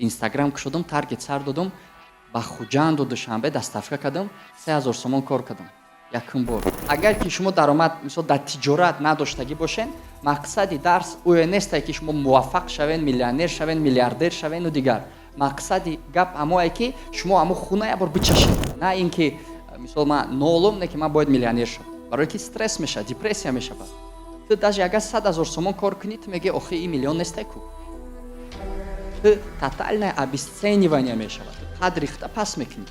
Инстаграм кушодум, таргет сар додум, ба хуҷанду душанбе дастафка кардам, 3000 сомон кор кардам якум бор. Агар ки шумо даромад мисол дар тиҷорат надоштагӣ бошен, мақсади дарс ӯе несте ки шумо муваффақ шавен, миллионер шавен, миллиардер шавену дигар. Мақсади гап ҳамое ки шумо ҳамо хуна як бор бичашед. На ин ки мисол ман ноолум не ки ман бояд миллионер шавам. Барое ки стресс мешавад, депрессия мешавад. Ту даже агар 100,000 сомон кор кунӣ, ту меги охи ин миллион несте ку. Ту тотальное обесценивание мешавад. Қад рихта пас мекунӣ.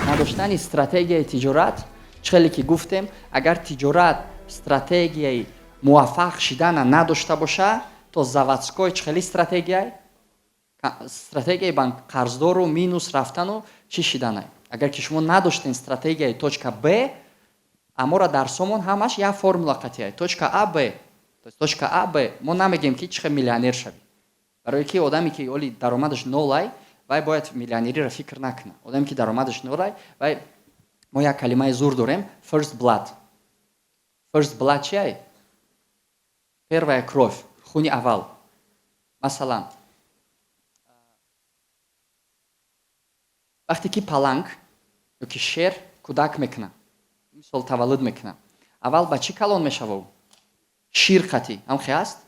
Надоштани стратегияи тиҷорат, чхеле ки гуфтем, агар тиҷорат стратегияи муваффақ шидана надошта боша, то заводской чхели стратегияи банк қарздору минус рафтану чӣ шиданай. Агар ки шумо надоштен стратегияи точка Б, амора дарсомон ҳамаш як формула қатъияй. Точка А Б. То есть точка А Б мо намегем ки чхе миллионер шави. Барое ки одаме ки оли даромадаш нолай, вай бояд миллионериро фикр накуна. Одаме ки даромадаш нолай, вай мо як калимаи зур дорем, first blood. First blood чиай? Первая кровь, хуни аввал. Масалан, вақте ки паланг ёки шер кӯдак мекуна, мисол таваллуд мекуна, аввал ба чӣ калон мешавад? Шир қатӣ, ҳамхе аст?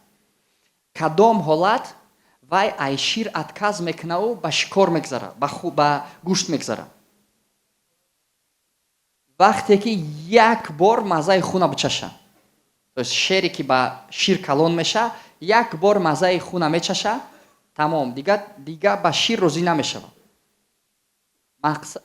Кадом ҳолат вай ай шир отказ мекунаву ба шикор мегзара, ба гӯшт мегзара. Вақте ки як бор маззаи хуна бичаша. То есть шере ки ба шир калон меша, як бор маззаи хуна мечаша, тамом, дига ба шир розӣ намешава.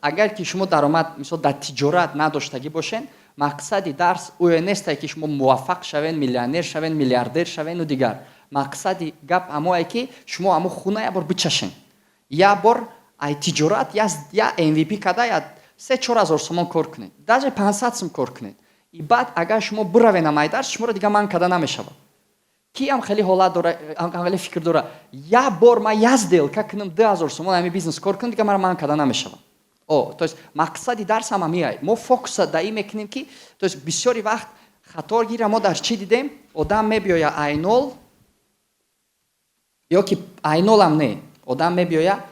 Агар ки шумо даромад мисол дар тиҷорат надоштагӣ бошен, мақсади дарс ӯе несте ки шумо муваффақ шавен, миллионер шавен, миллиардер шавену дигар. Мақсади гап ҳамое ки шумо ҳамо хуна як бор бичашен. Як бор ай тиҷорат я MVP када я 3-4 ҳазор сомон кор кунед. Даже 500 сом кор кунед. И баъд агар шумо биравен амай дарс, шуморо дига ман када намешавад. Ки ҳам хеле ҳолат дора, ҳам хеле фикр дора. Як бор ман як сделка кунам 2000 сомон ҳами бизнес кор кунам, дига ман када намешавад. То есть мақсади дарс ҳама миай. Мо фокуса дар ин мекунем ки, то есть бисёри вақт хатор гира мо дар чӣ дидем? Одам мебиёя I0 ё ки I0 ҳам не. Одам мебиёя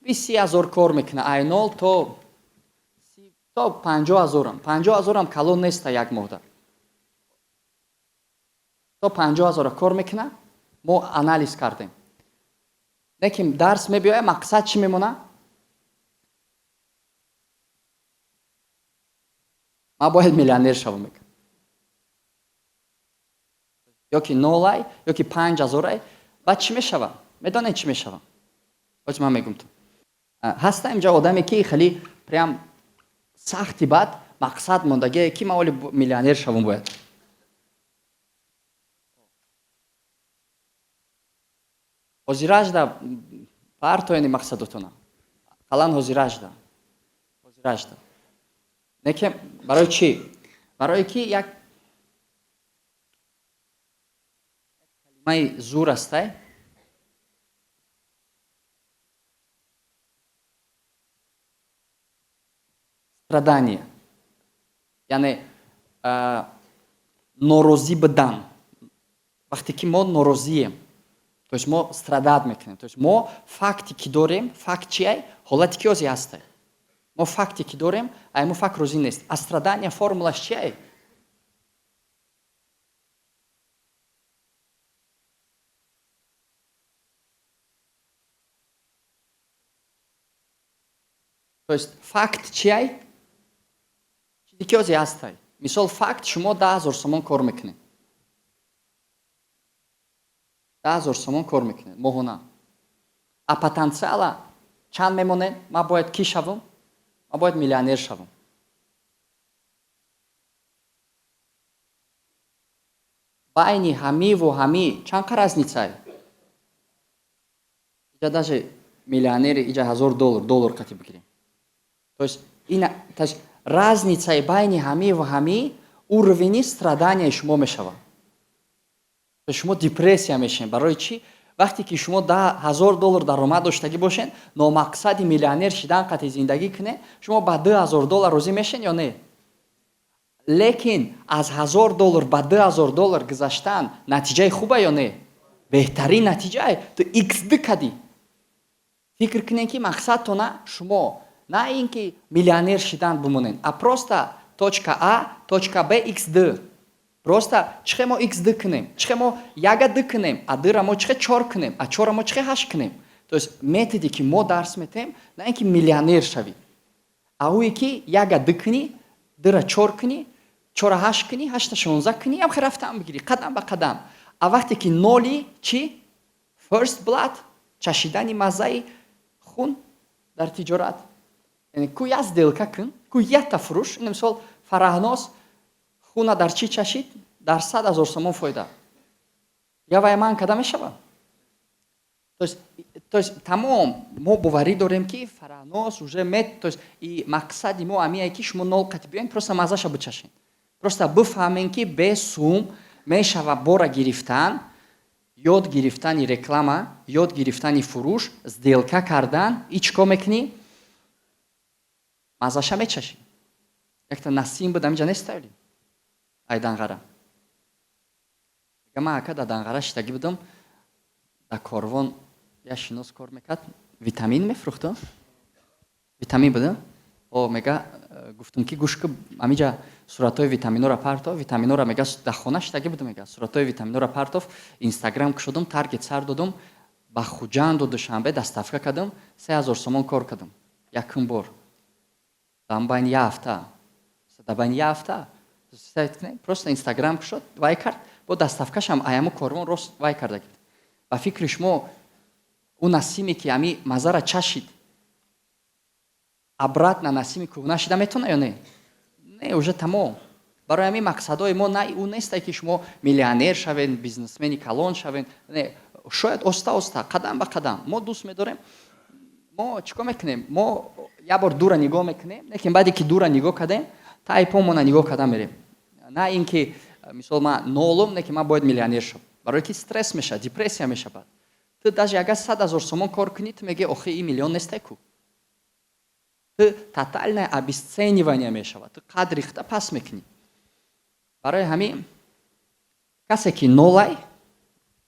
20,000 кор мекуна I0 то 50,000. 50,000 калон неста як моҳда. То 50,000 кор мекуна, мо анализ кардем. Лекин дарс мебиёя, мақсад чӣ мемона? Ман бояд миллионер шавам мекунам. Ё ки 0, ё ки 5,000, баъд чӣ мешава? Медонед чӣ мешава? Боз ман мегум ту. Ҳаста инҷа одаме ки хеле прям сахти бад мақсад мондагие ки ман оли миллионер шавам бояд. ҳозиражда партояни мақсадотона. Қалан ҳозиражда. Ҳозиражда. Неке барои чӣ? Барое ки як калимаи зур астай. Страдание. Яъне норозӣ будан. Вақте ки мо норозием, то есть мо страдат мекунем. То есть мо факти ки дорем, факт чиай? Ҳолати ки озӣ ҳастай. Мо факти ки дорем, ай мо факт розӣ нест. А страдания формулаш чиай? То есть факт чиай? Чизи ки озӣ ҳастай. Мисол факт шумо 10,000 сомон кор мекунед. 10,000 сомон кор мекунед моҳона. А потенциала чанд мемонед? Ман бояд ки шавам? Ман бояд миллионер шавам. байни ҳамиву ҳамӣ чанд қа разницаи? Иҷа даже миллионери иҷа $1000 қатӣ бигирем. То есть разницаи байни ҳамиву ҳамӣ уровени страданияи шумо мешавад. То есть шумо депрессия мешавед. Барои чӣ? Вақте ки шумо $10,000 даромад доштагӣ бошед, номақсади миллионер шидан қатъи зиндагӣ кунед, шумо ба $2,000 розӣ мешавед ё не? Лекин аз $1,000 ба $2,000 гузаштан натиҷаи хубе ё не? Беҳтарин натиҷае. Ту XD кадӣ. фикр кунед ки мақсадтона шумо на ин ки миллионер шидан бимонед, а просто точка А, точка Б, XD. Просто чихе мо XD кунем, чихе мо яга D кунем, а D-ра мо чихе 4 кунем, а 4-ра мо чихе 8 кунем. То есть методи ки мо дарс метем, на ин ки миллионер шави. А уи ки яга D куни, D-ра 4 куни, 4-ра 8 куни, 8-та 16 куни, ам рафтан бигири, қадам ба қадам. А вақте ки ноли чи? First blood, чашидани мазаи хун дар тиҷорат. Яъне ку я сделка кун, ку ята фурӯш, ин мисол Фараҳнос хуна дар чӣ чашид? Дар 100 000 сомон фоида. Я вай ман када мешавам? То есть тамом мо боварӣ дорем ки Фараҳнос уже мет, то есть и мақсади мо амие ки шумо 0 қати биёед, просто мазаша бичашед. Просто бифаҳмем ки бе сум мешава бора гирифтан, ёд гирифтани реклама, ёд гирифтани фурӯш, сделка кардан, и чӣ кор мекунӣ? Мазаша мечашӣ. Якта Насим будам инҷа нестаёли. Ай Данғара. Мега ман ака дар Данғара шитагӣ будам, дар корвон я шинос кор мекард, витамин мефурӯхту. Витамин буду. О мега гуфтум ки гӯш ки амиҷа суратҳои витаминора партов, витаминора мега дар хона шитагӣ буду, мега суратҳои витаминора партов, Инстаграм кушодум, таргет сар додум, ба хуҷанду душанбе дастафка кардам, 3000 сомон кор кардам. Якум бор. Дар байни я ҳафта. Дар байни я ҳафта. Просто Инстаграм кушод, вай кард, бо дастафкашам аяму корвон рост вай карда гирд. Ба фикри шумо у Насиме ки ами мазара чашид, обратно Насими кӯҳна шида метавона ё не? Не, уже тамом. Барои ҳамин мақсадҳои мо у нестай ки шумо миллионер шавед, бизнесмени калон шавед. Не, шояд оста-оста, қадам ба қадам. Мо дӯст медорем. Мо чӣ кор мекунем? Мо як бор дура нигоҳ мекунем, лекин баъде ки дура нигоҳ кардем, таи помона нигоҳ карда мерем. На ин ки мисол ман нолум, не ки ман бояд миллионер шавам. Барои ки стресс мешавад, депрессия мешавад. Ту даже агар 100 000 сомон кор кунӣ, ту меги охи ин миллион нестай ку. Ту тотальное обесценивание мешавад. Ту қадр рихта пас мекунӣ. Барои ҳамин касе ки нолай,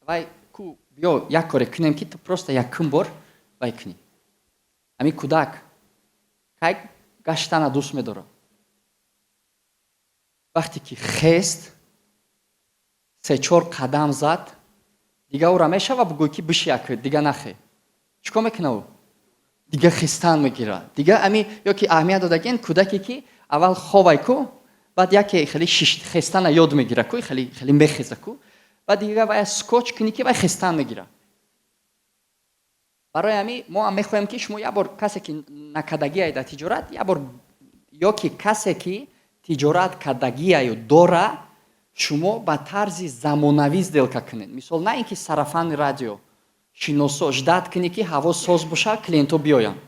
вай ку биё як коре кунем ки ту просто якум бор вай кунӣ. Ҳамин кӯдак кай гаштана дӯст медорад. Вақте ки хест 3-4 қадам зад, дига ӯра мешава бугӯй ки бишяк, дига нахе. Чӣ кор мекуна ӯ? Дига хистан мегира. Дига ами ё ки аҳамият додаген кӯдаке ки аввал ховай ку, баъд яке хеле хистана ёд мегира ку, хеле мехеза ку, баъд дига вай скотч кунӣ ки вай хистан мегира. Барои ҳамин мо ҳам мехоҳем ки шумо як бор касе ки накардагиай дар тиҷорат, як бор ё ки касе ки тиҷорат кардагиаю дора, шумо ба тарзи замонавӣ сделка кунед. Мисол на ин ки сарафани радио шиносо ждат кунӣ ки ҳаво соз боша, клиентҳо биёянд.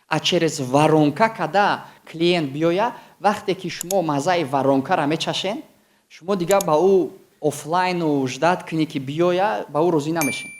А через воронка када клиент биёя, вақте ки шумо мазаи воронкара мечашен, шумо дига ба ӯ офлайну ждат кунӣ ки биёя, ба ӯ розӣ намешед.